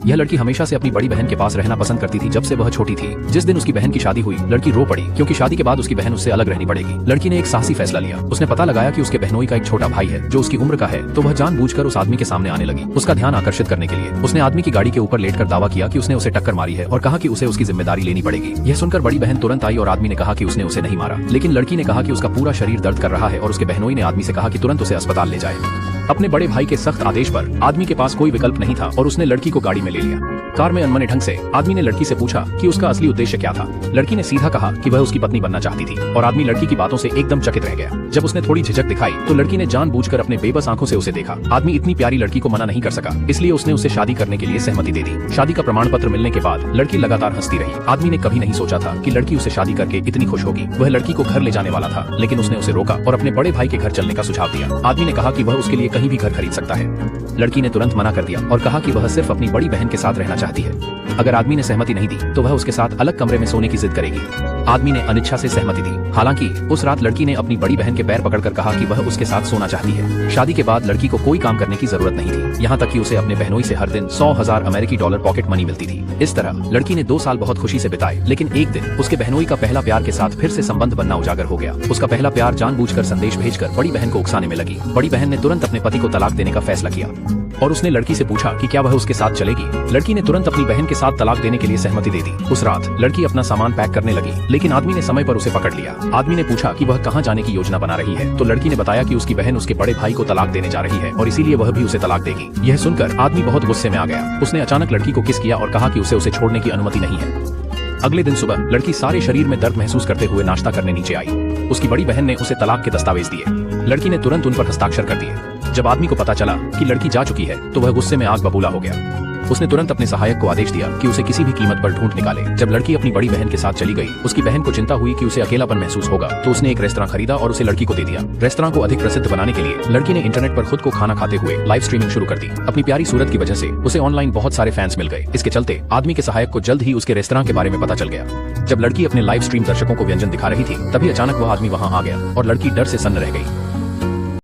यह लड़की हमेशा से अपनी बड़ी बहन के पास रहना पसंद करती थी जब से वह छोटी थी। जिस दिन उसकी बहन की शादी हुई, लड़की रो पड़ी क्योंकि शादी के बाद उसकी बहन उससे अलग रहनी पड़ेगी। लड़की ने एक साहसी फैसला लिया। उसने पता लगाया कि उसके बहनोई का एक छोटा भाई है जो उसकी उम्र का है, तो वह जानबूझकर उस आदमी के सामने आने लगी। उसका ध्यान आकर्षित करने के लिए उसने आदमी की गाड़ी के ऊपर लेटकर दावा किया कि उसने उसे टक्कर मारी है और कहा कि उसे उसकी जिम्मेदारी लेनी पड़ेगी। यह सुनकर बड़ी बहन तुरंत आई और आदमी ने कहा कि उसने उसे नहीं मारा, लेकिन लड़की ने कहा कि उसका पूरा शरीर दर्द कर रहा है और उसके बहनोई ने आदमी से कहा कि तुरंत उसे अस्पताल ले जाए। अपने बड़े भाई के सख्त आदेश पर आदमी के पास कोई विकल्प नहीं था और उसने लड़की को गाड़ी में ले लिया। कार में अनमने ढंग से आदमी ने लड़की से पूछा कि उसका असली उद्देश्य क्या था। लड़की ने सीधा कहा कि वह उसकी पत्नी बनना चाहती थी और आदमी लड़की की बातों से एकदम चकित रह गया। जब उसने थोड़ी झिझक दिखाई तो लड़की ने जानबूझकर अपने बेबस आंखों से उसे देखा। आदमी इतनी प्यारी लड़की को मना नहीं कर सका, इसलिए उसने उसे शादी करने के लिए सहमति दे दी। शादी का प्रमाण पत्र मिलने के बाद लड़की लगातार हंसती रही। आदमी ने कभी नहीं सोचा था कि लड़की उसे शादी करके इतनी खुश होगी। वह लड़की को घर ले जाने वाला था, लेकिन उसने उसे रोका और अपने बड़े भाई के घर चलने का सुझाव दिया। आदमी ने कहा कि वह उसके लिए कहीं भी घर खरीद सकता है। लड़की ने तुरंत मना कर दिया और कहा कि वह सिर्फ अपनी बड़ी बहन के साथ रहना चाहती है। अगर आदमी ने सहमति नहीं दी तो वह उसके साथ अलग कमरे में सोने की जिद करेगी। आदमी ने अनिच्छा से सहमति दी। हालांकि उस रात लड़की ने अपनी बड़ी बहन के पैर पकड़कर कहा कि वह उसके साथ सोना चाहती है। शादी के बाद लड़की को कोई काम करने की जरूरत नहीं थी, यहाँ तक कि उसे अपने बहनोई से हर दिन 100,000 अमेरिकी डॉलर पॉकेट मनी मिलती थी। इस तरह लड़की ने 2 साल बहुत खुशी से बिताए, लेकिन एक दिन उसके बहनोई का पहला प्यार के साथ फिर से संबंध बनना उजागर हो गया। उसका पहला प्यार जानबूझकर संदेश भेजकर बड़ी बहन को उकसाने में लगी। बड़ी बहन ने तुरंत अपने पति को तलाक देने का फैसला किया और उसने लड़की से पूछा कि क्या वह उसके साथ चलेगी। लड़की ने तुरंत अपनी बहन के साथ तलाक देने के लिए सहमति दे दी। उस रात लड़की अपना सामान पैक करने लगी, लेकिन आदमी ने समय पर उसे पकड़ लिया। आदमी ने पूछा कि वह कहां जाने की योजना बना रही है, तो लड़की ने बताया कि उसकी बहन उसके बड़े भाई को तलाक देने जा रही है और इसीलिए वह भी उसे तलाक देगी। यह सुनकर आदमी बहुत गुस्से में आ गया। उसने अचानक लड़की को किस किया और कहा कि उसे छोड़ने की अनुमति नहीं है। अगले दिन सुबह लड़की सारे शरीर में दर्द महसूस करते हुए नाश्ता करने नीचे आई। उसकी बड़ी बहन ने उसे तलाक के दस्तावेज दिए। लड़की ने तुरंत उन पर हस्ताक्षर कर दिए। जब आदमी को पता चला कि लड़की जा चुकी है तो वह गुस्से में आग बबूला हो गया। उसने तुरंत अपने सहायक को आदेश दिया कि उसे किसी भी कीमत पर ढूंढ निकाले। जब लड़की अपनी बड़ी बहन के साथ चली गई, उसकी बहन को चिंता हुई कि उसे अकेलापन महसूस होगा, तो उसने एक रेस्तरां खरीदा और उसे लड़की को दे दिया। रेस्तरां को अधिक प्रसिद्ध बनाने के लिए लड़की ने इंटरनेट पर खुद को खाना खाते हुए लाइव स्ट्रीमिंग शुरू कर दी। अपनी प्यारी सूरत की वजह से उसे ऑनलाइन बहुत सारे फैंस मिल गए। इसके चलते आदमी के सहायक को जल्द ही उसके रेस्तरां के बारे में पता चल गया। जब लड़की अपने लाइव स्ट्रीम दर्शकों को व्यंजन दिखा रही थी, तभी अचानक वह आदमी वहां आ गया और लड़की डर से सन्न रह गई।